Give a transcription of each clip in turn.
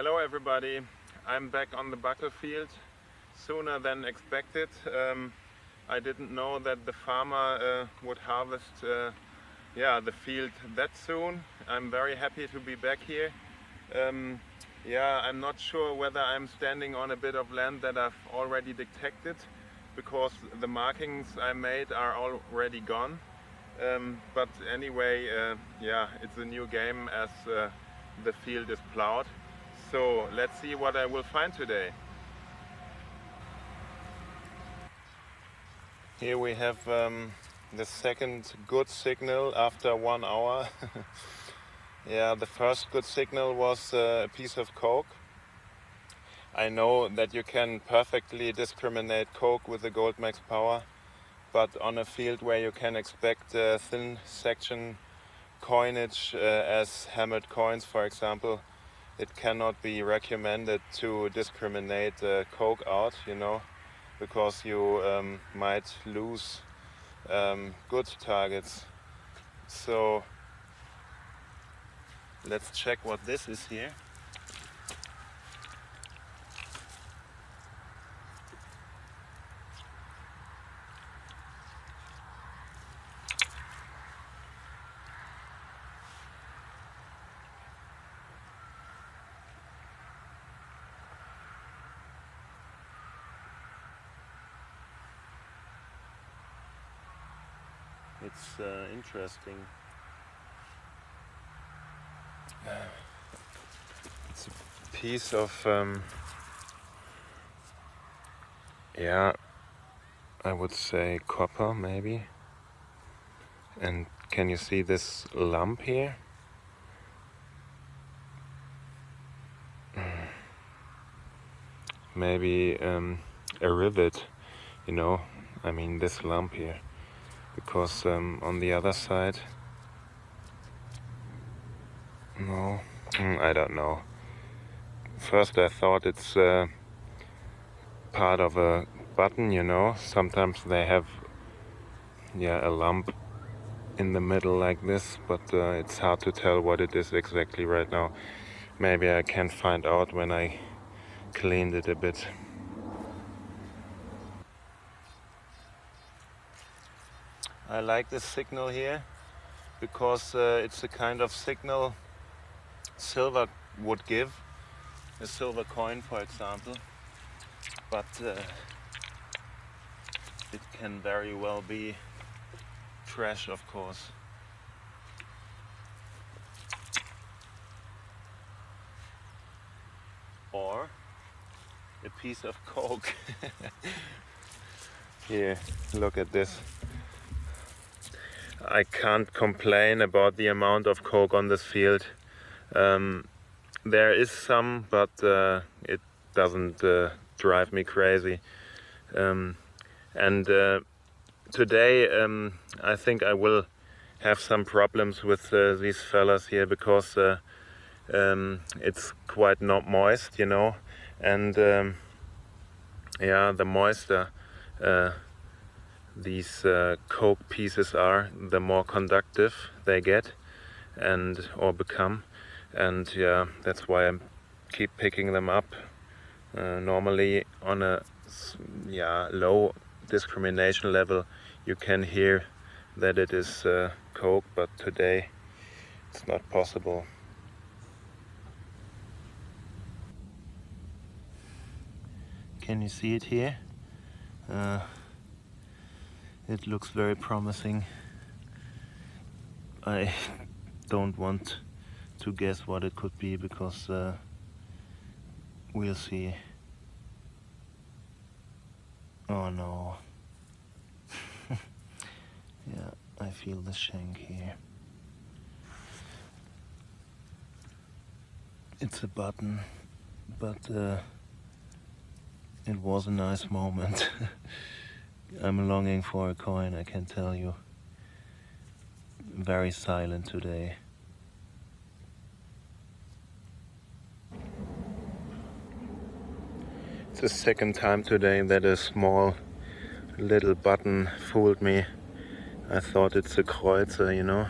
Hello everybody, I'm back on the battlefield sooner than expected. I didn't know that the farmer would harvest the field that soon. I'm very happy to be back here. I'm not sure whether I'm standing on a bit of land that I've already detected, because the markings I made are already gone. But anyway, it's a new game as the field is plowed. So let's see what I will find today. Here we have the second good signal after 1 hour. Yeah, the first good signal was a piece of coke. I know that you can perfectly discriminate coke with the Gold Max power, but on a field where you can expect thin section coinage as hammered coins, for example, it cannot be recommended to discriminate coke out, because you might lose good targets. So let's check what this is here. It's interesting. It's a piece of, I would say copper maybe. And can you see this lump here? Maybe a rivet, I mean this lump here. Because on the other side, no, I don't know. First I thought it's part of a button, Sometimes they have a lump in the middle like this, but it's hard to tell what it is exactly right now. Maybe I can find out when I cleaned it a bit. I like this signal here because it's a kind of signal silver would give, a silver coin for example, but it can very well be trash, of course. Or a piece of coke. Here, look at this. I can't complain about the amount of coke on this field. There is some, but it doesn't drive me crazy. Today I think I will have some problems with these fellas here, because it's quite not moist, and the moister these coke pieces are, the more conductive they get or become, and that's why I keep picking them up. Normally on a low discrimination level you can hear that it is coke, but today it's not possible. Can you see it here? It looks very promising. I don't want to guess what it could be, because we'll see. Oh no. Yeah, I feel the shank here. It's a button, but it was a nice moment. I'm longing for a coin, I can tell you. Very silent today. It's the second time today that a small little button fooled me. I thought it's a kreuzer,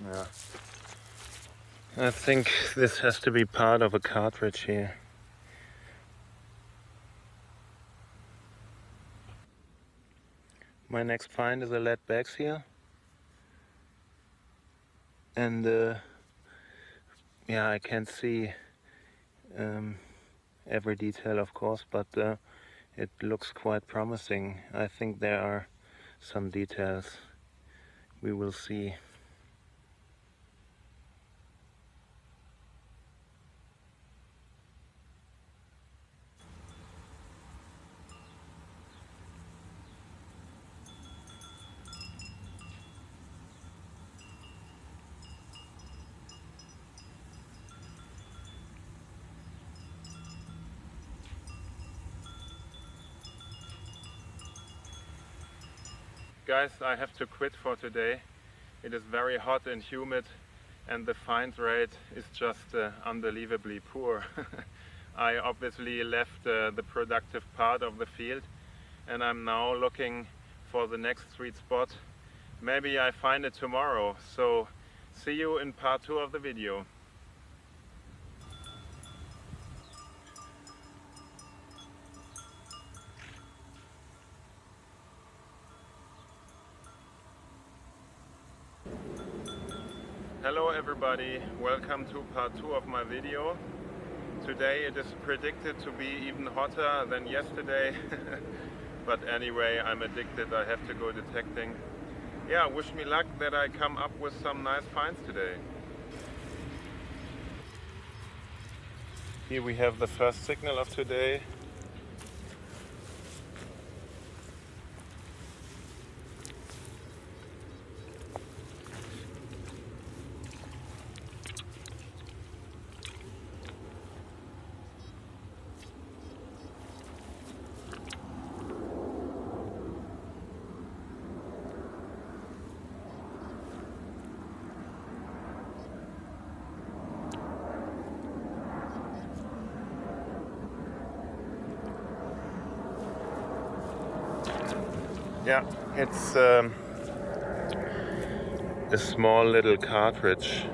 Yeah. I think this has to be part of a cartridge here. My next find is a lead backseal. And yeah, I can't see every detail, of course, but it looks quite promising. I think there are some details. We will see. Guys, I have to quit for today. It is very hot and humid, and the find rate is just unbelievably poor. I obviously left the productive part of the field, and I'm now looking for the next sweet spot. Maybe I find it tomorrow, so see you in part 2 of the video. Hello everybody, welcome to part 2 of my video. Today it is predicted to be even hotter than yesterday. But anyway, I'm addicted, I have to go detecting. Yeah, wish me luck that I come up with some nice finds today. Here we have the first signal of today. Yeah, it's a small little cartridge.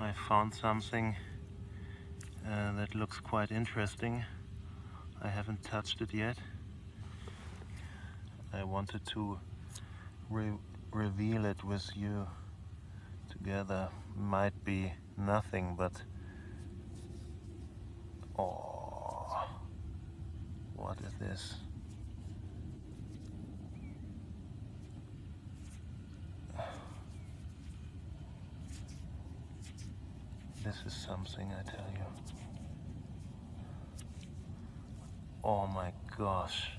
I found something that looks quite interesting. I haven't touched it yet. I wanted to reveal it with you together. Might be nothing, but oh, what is this? This is something, I tell you. Oh my gosh.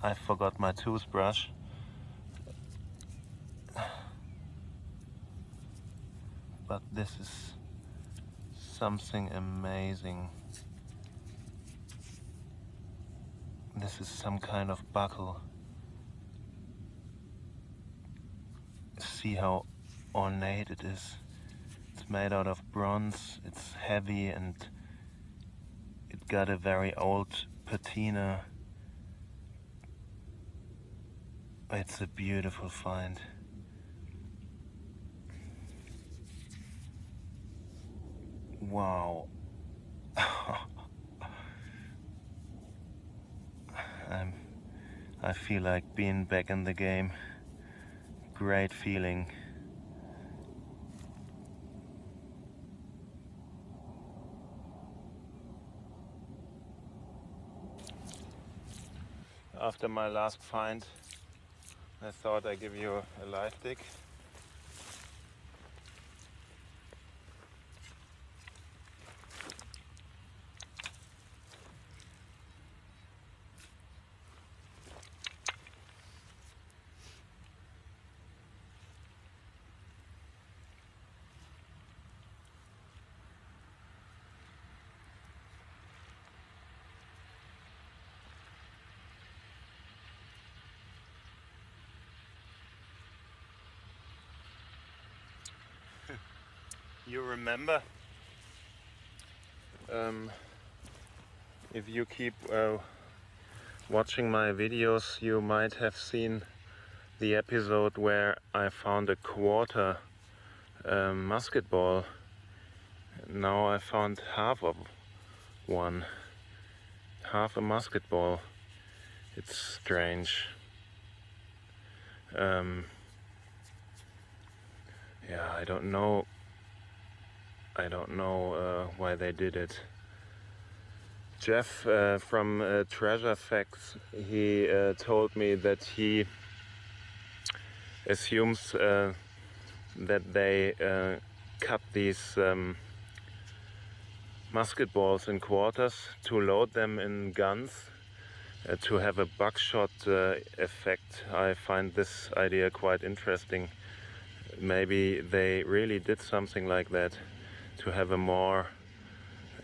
I forgot my toothbrush. But this is something amazing. This is some kind of buckle. See how ornate it is. It's made out of bronze, it's heavy, and it got a very old patina. It's a beautiful find. Wow. I feel like being back in the game. Great feeling. After my last find, I thought I'd give you a live dig. You remember If you keep watching my videos, you might have seen the episode where I found a quarter musket ball. Now I found half of one, half a musket ball. It's strange. Yeah, I don't know why they did it. Jeff from Treasure Facts, he told me that he assumes that they cut these musket balls in quarters to load them in guns to have a buckshot effect. I find this idea quite interesting. Maybe they really did something like that to have a more,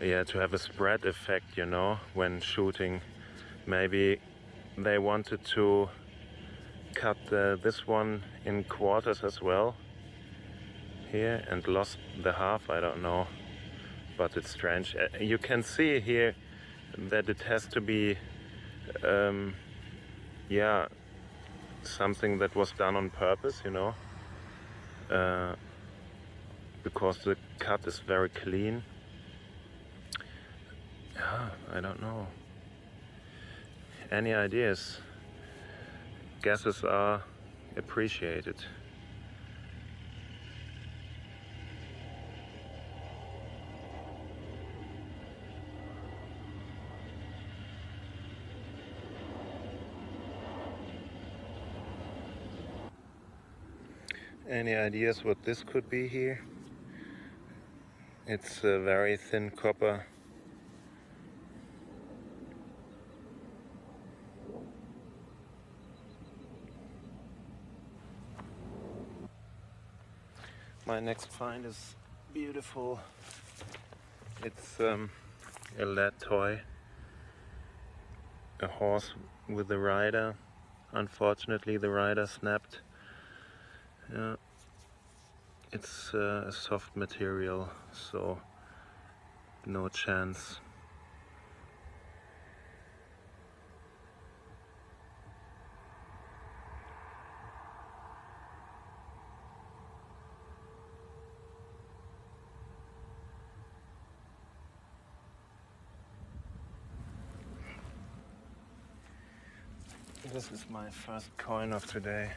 to have a spread effect, you know, when shooting. Maybe they wanted to cut this one in quarters as well here and lost the half, I don't know, but it's strange. You can see here that it has to be something that was done on purpose, you know, because the cut is very clean. Yeah, I don't know. Any ideas? Guesses are appreciated. Any ideas what this could be here? It's a very thin copper. My next find is beautiful. It's a lead toy. A horse with a rider. Unfortunately the rider snapped. Yeah. It's a soft material, so no chance. This is my first coin of today,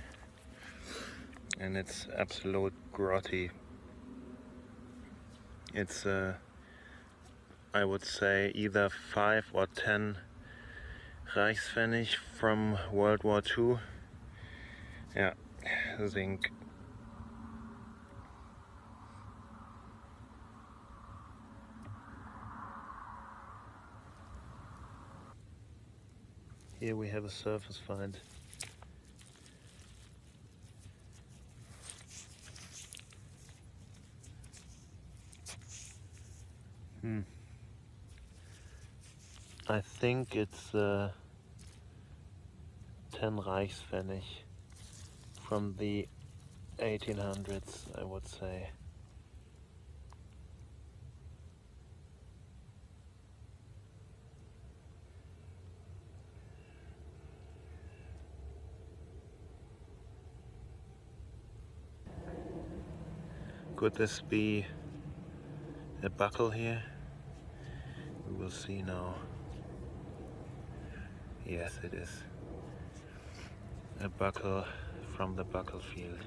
and it's absolute grotty. It's I would say either 5 or 10 Reichspfennig from World War II. Yeah, zinc. Here we have a surface find. I think it's 10 Reichspfennig from the 1800s, I would say. Could this be a buckle here? We will see now. Yes, it is. A buckle from the buckle field.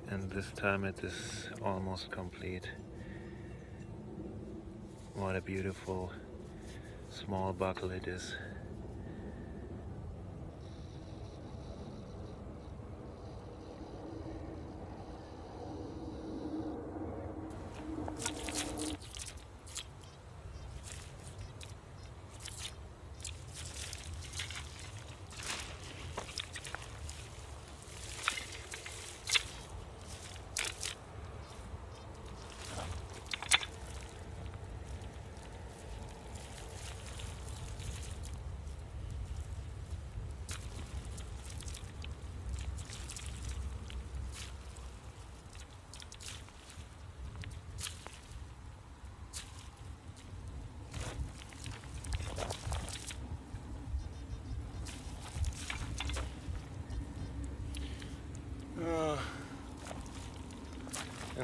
And this time it is almost complete. What a beautiful small buckle it is.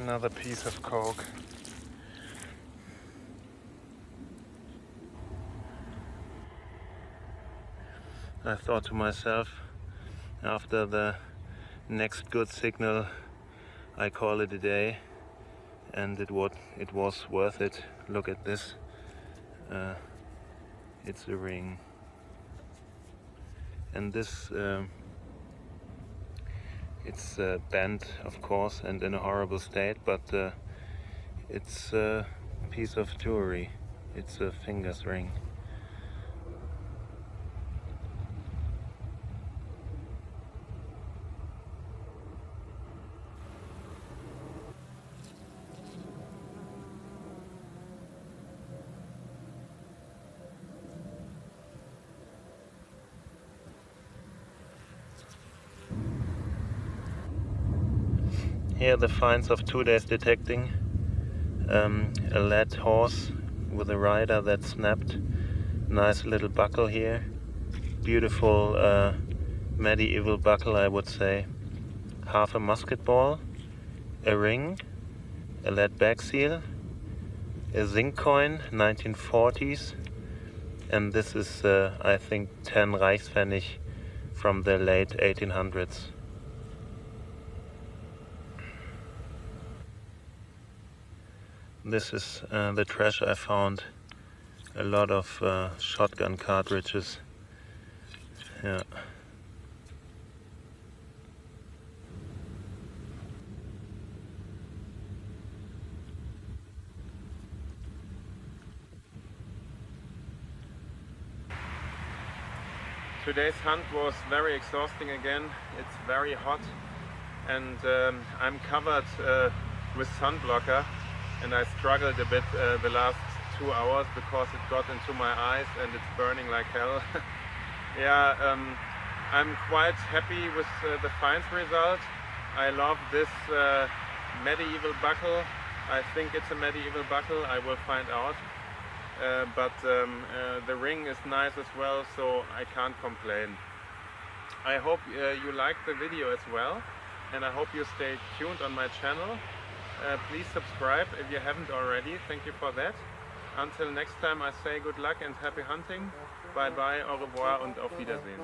Another piece of coke. I thought to myself, after the next good signal, I call it a day, and it was worth it. Look at this. It's a ring, and this it's bent, of course, and in a horrible state, but it's a piece of jewelry. It's a fingers ring. Here are the finds of 2 days detecting. A lead horse with a rider that snapped. Nice little buckle here. Beautiful medieval buckle, I would say. Half a musket ball, a ring, a lead bag seal, a zinc coin, 1940s, and this is I think 10 Reichspfennig from the late 1800s. This is the treasure I found. A lot of shotgun cartridges. Yeah. Today's hunt was very exhausting again. It's very hot, and I'm covered with sunblocker, and I struggled a bit the last 2 hours because it got into my eyes and it's burning like hell. Yeah, I'm quite happy with the finds result. I love this medieval buckle. I think it's a medieval buckle, I will find out. But the ring is nice as well, so I can't complain. I hope you liked the video as well, and I hope you stay tuned on my channel. Please subscribe if you haven't already. Thank you for that. Until next time, I say good luck and happy hunting. Bye bye, au revoir und auf Wiedersehen.